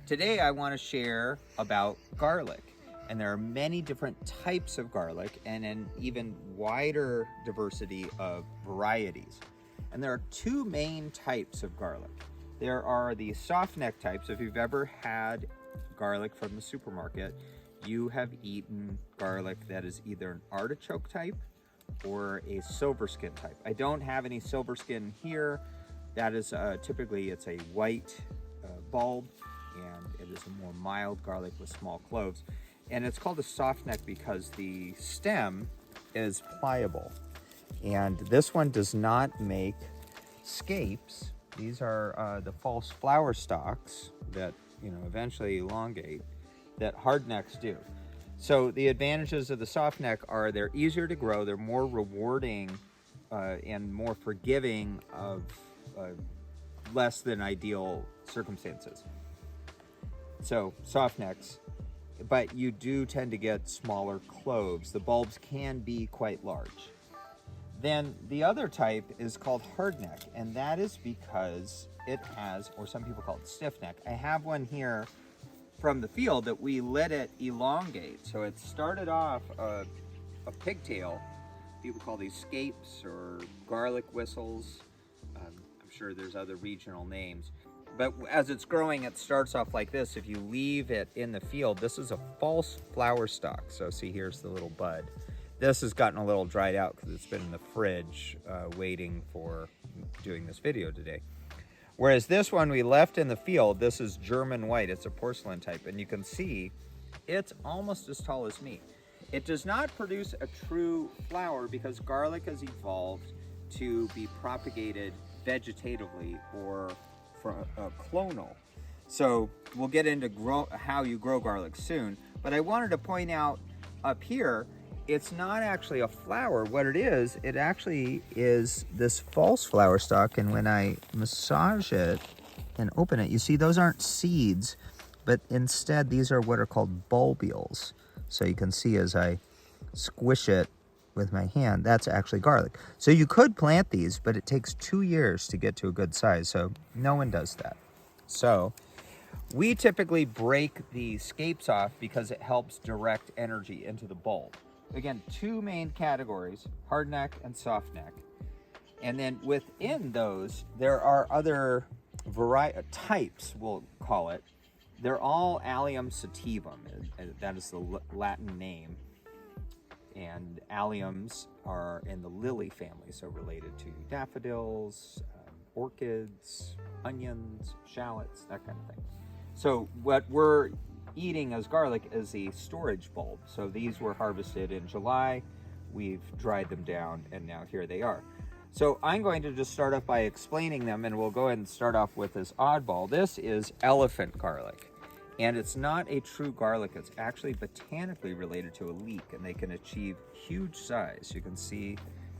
Today I want to share about garlic. And there are many different types of garlic and an even wider diversity of varieties. And there are two main types of garlic. There are the soft neck types. If you've ever had garlic from the supermarket, you have eaten garlic that is either an artichoke type or a silver skin type. I don't have any silver skin here. That is typically it's a white bulb, and it is a more mild garlic with small cloves. And it's called a soft neck because the stem is pliable. And this one does not make scapes. These are the false flower stalks that eventually elongate that hardnecks do. So the advantages of the soft neck are they're easier to grow, they're more rewarding and more forgiving of less than ideal circumstances. So soft necks, but you do tend to get smaller cloves. The bulbs can be quite large. Then the other type is called hardneck, and that is because it has, or some people call it stiff neck. I have one here from the field that we let it elongate. So it started off a pigtail. People call these scapes or garlic whistles. I'm sure there's other regional names. But as it's growing, it starts off like this. If you leave it in the field, this is a false flower stalk. So see, here's the little bud. This has gotten a little dried out because it's been in the fridge waiting for doing this video today. Whereas this one we left in the field, this is German white. It's a porcelain type, and you can see it's almost as tall as me. It does not produce a true flower because garlic has evolved to be propagated vegetatively or clonal. So we'll get into how you grow garlic soon, but I wanted to point out up here, it's not actually a flower. What it actually is this false flower stalk, and when I massage it and open it, you see those aren't seeds, but instead these are what are called bulbules. So you can see as I squish it with my hand, that's actually garlic. So you could plant these, but it takes 2 years to get to a good size, so no one does that. So we typically break the scapes off because it helps direct energy into the bulb. Again, two main categories, hard neck and soft neck. And then within those, there are other types, we'll call it. They're all Allium sativum, that is the Latin name. And alliums are in the lily family, so related to daffodils, orchids, onions, shallots, that kind of thing. So what we're eating as garlic is a storage bulb. So these were harvested in July. We've dried them down, and now here they are. So I'm going to just start off by explaining them, and we'll go ahead and start off with this oddball. This is elephant garlic. And it's not a true garlic. It's actually botanically related to a leek, and they can achieve huge size. You can see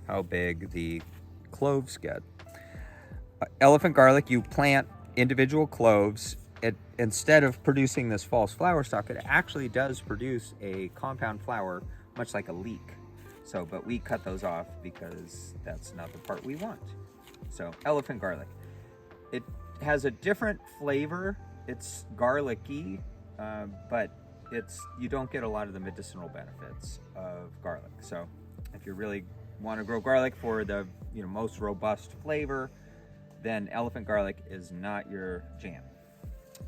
how big the cloves get. Elephant garlic, you plant individual cloves. Instead of producing this false flower stalk, it actually does produce a compound flower, much like a leek. So, but we cut those off because that's not the part we want. So, elephant garlic. It has a different flavor. It's garlicky, but you don't get a lot of the medicinal benefits of garlic. So if you really want to grow garlic for the most robust flavor, then elephant garlic is not your jam.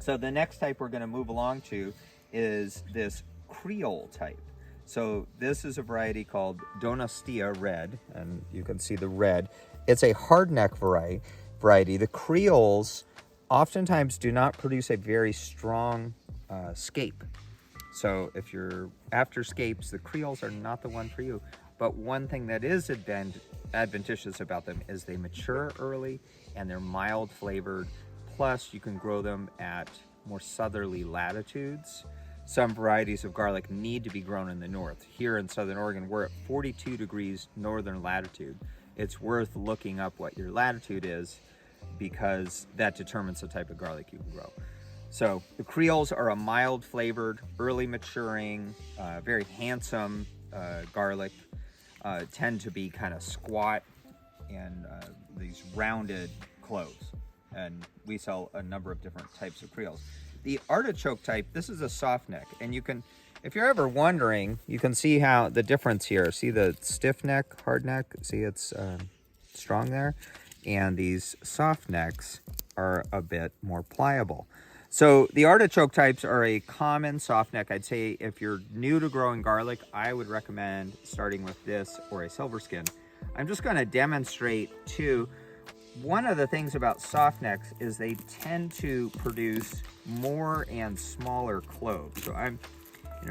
So the next type we're going to move along to is this Creole type. So this is a variety called Donostia Red, and you can see the red. It's a hardneck variety. The Creoles oftentimes do not produce a very strong scape. So if you're after scapes, the Creoles are not the one for you. But one thing that is adventitious about them is they mature early and they're mild flavored. Plus you can grow them at more southerly latitudes. Some varieties of garlic need to be grown in the north. Here in Southern Oregon, we're at 42 degrees northern latitude. It's worth looking up what your latitude is, because that determines the type of garlic you can grow. So the Creoles are a mild flavored, early maturing, very handsome garlic, tend to be kind of squat and these rounded cloves. And we sell a number of different types of Creoles. The artichoke type, this is a soft neck, and you can, if you're ever wondering, you can see how the difference here. See the stiff neck, hard neck? See it's strong there? And these soft necks are a bit more pliable. So the artichoke types are a common soft neck. I'd say if you're new to growing garlic, I would recommend starting with this or a silver skin. I'm just going to demonstrate too. One of the things about soft necks is they tend to produce more and smaller cloves. So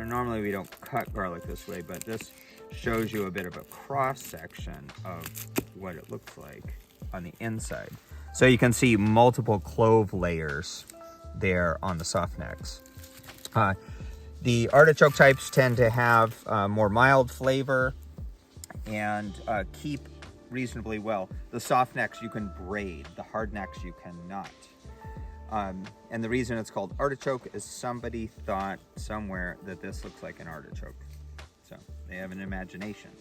normally we don't cut garlic this way, but this shows you a bit of a cross section of what it looks like on the inside. So you can see multiple clove layers there on the soft necks. The artichoke types tend to have more mild flavor and keep reasonably well. The soft necks you can braid, the hard necks you cannot. And the reason it's called artichoke is somebody thought somewhere that this looks like an artichoke. So they have an imagination.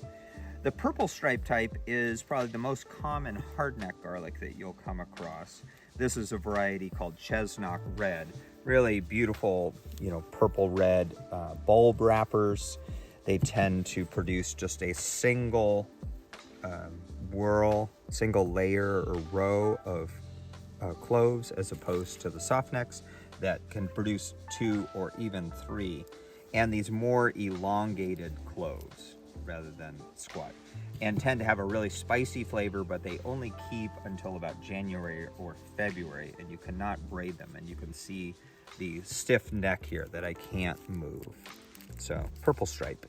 The purple stripe type is probably the most common hardneck garlic that you'll come across. This is a variety called Chesnock Red. Really beautiful, purple red bulb wrappers. They tend to produce just a single single layer or row of cloves, as opposed to the soft necks that can produce 2 or even 3, and these more elongated cloves rather than squat, and tend to have a really spicy flavor, but they only keep until about January or February, and you cannot braid them. And you can see the stiff neck here that I can't move. So purple stripe,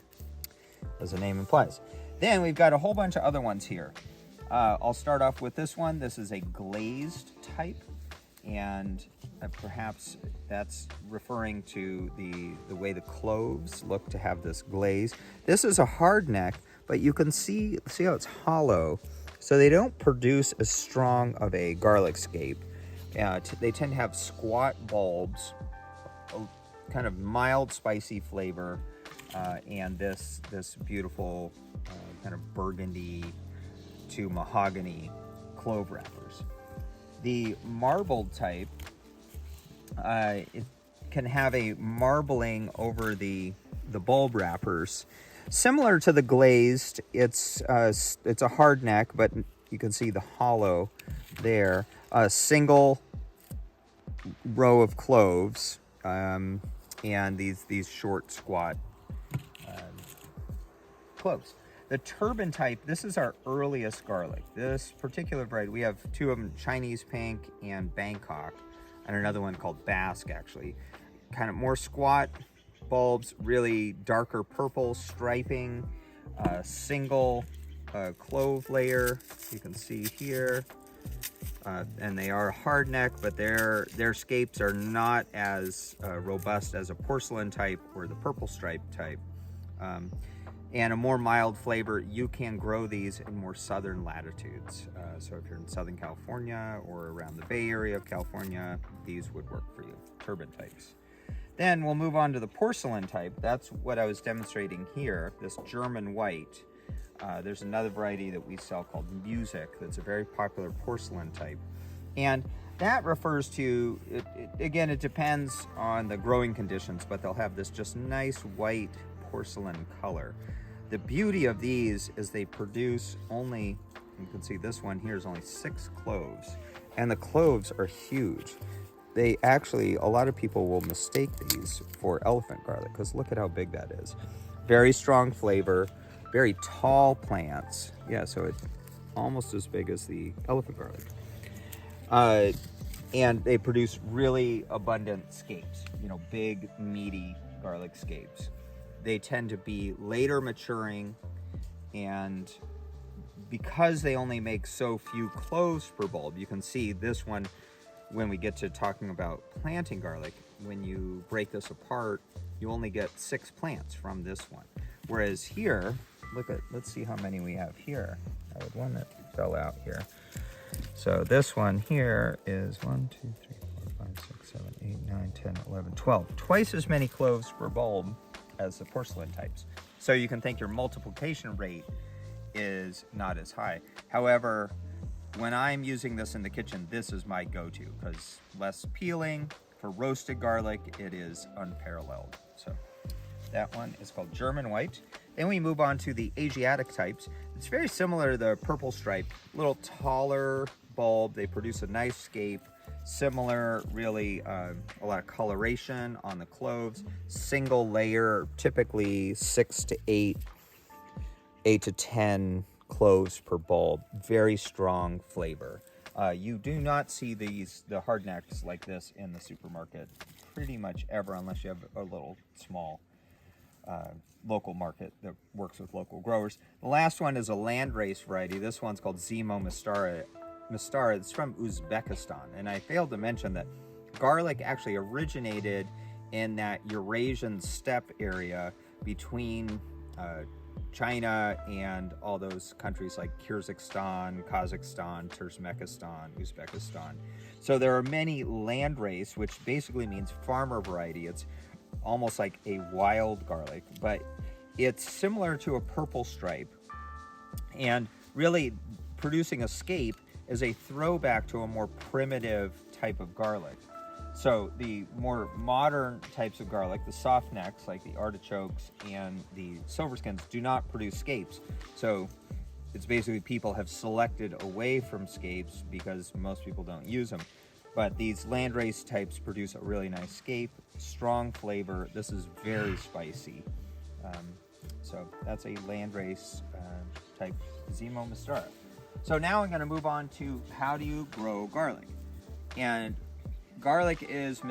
as the name implies. Then we've got a whole bunch of other ones here. I'll start off with this one. This is a glazed type, and perhaps that's referring to the way the cloves look to have this glaze. This is a hard neck, but you can see how it's hollow, so they don't produce as strong of a garlic scape. They tend to have squat bulbs, a kind of mild spicy flavor, and this beautiful kind of burgundy to mahogany clove wrappers. The marbled type, it can have a marbling over the bulb wrappers, similar to the glazed. It's a hard neck, but you can see the hollow there. A single row of cloves, and these short squat cloves. The turban type, this is our earliest garlic. This particular variety, we have 2 of them, Chinese pink and Bangkok, and another one called Basque, actually. Kind of more squat bulbs, really darker purple striping, single clove layer, you can see here. And they are hard neck, but their scapes are not as robust as a porcelain type or the purple stripe type. And a more mild flavor. You can grow these in more southern latitudes. So if you're in Southern California or around the Bay Area of California, these would work for you, turban types. Then we'll move on to the porcelain type. That's what I was demonstrating here, this German white. There's another variety that we sell called Music that's a very popular porcelain type. And that refers to, again, it depends on the growing conditions, but they'll have this just nice white porcelain color. The beauty of these is they produce only, you can see this one here is only 6 cloves, and the cloves are huge. They actually, a lot of people will mistake these for elephant garlic, because look at how big that is. Very strong flavor, very tall plants. Yeah, so it's almost as big as the elephant garlic. And they produce really abundant scapes, big, meaty garlic scapes. They tend to be later maturing, and because they only make so few cloves per bulb, you can see this one, when we get to talking about planting garlic, when you break this apart, you only get 6 plants from this one. Whereas here, let's see how many we have here. I had one that fell out here. So this one here is 1, 2, 3, 4, 5, 6, 7, 8, 9, 10, 11, 12. Twice as many cloves per bulb as the porcelain types. So you can think your multiplication rate is not as high. However, when I'm using this in the kitchen, this is my go-to, because less peeling, for roasted garlic, it is unparalleled. So that one is called German white. Then we move on to the Asiatic types. It's very similar to the purple stripe, a little taller bulb. They produce a nice scape. Similar, really, a lot of coloration on the cloves. Single layer, typically 6 to 8, 8 to 10 cloves per bulb. Very strong flavor. You do not see the hard necks like this in the supermarket pretty much ever, unless you have a little small local market that works with local growers. The last one is a landrace variety. This one's called Zimo Mastara. It's from Uzbekistan, and I failed to mention that garlic actually originated in that Eurasian steppe area between China and all those countries like Kyrgyzstan, Kazakhstan, Turkmenistan, Uzbekistan. So there are many landrace, which basically means farmer variety. It's almost like a wild garlic, but it's similar to a purple stripe, and really producing a scape is a throwback to a more primitive type of garlic. So the more modern types of garlic, the soft necks like the artichokes and the silverskins, do not produce scapes. So it's basically people have selected away from scapes because most people don't use them. But these landrace types produce a really nice scape, strong flavor. This is very spicy. So that's a landrace type Zimo Mastara. So now I'm going to move on to how do you grow garlic. And garlic is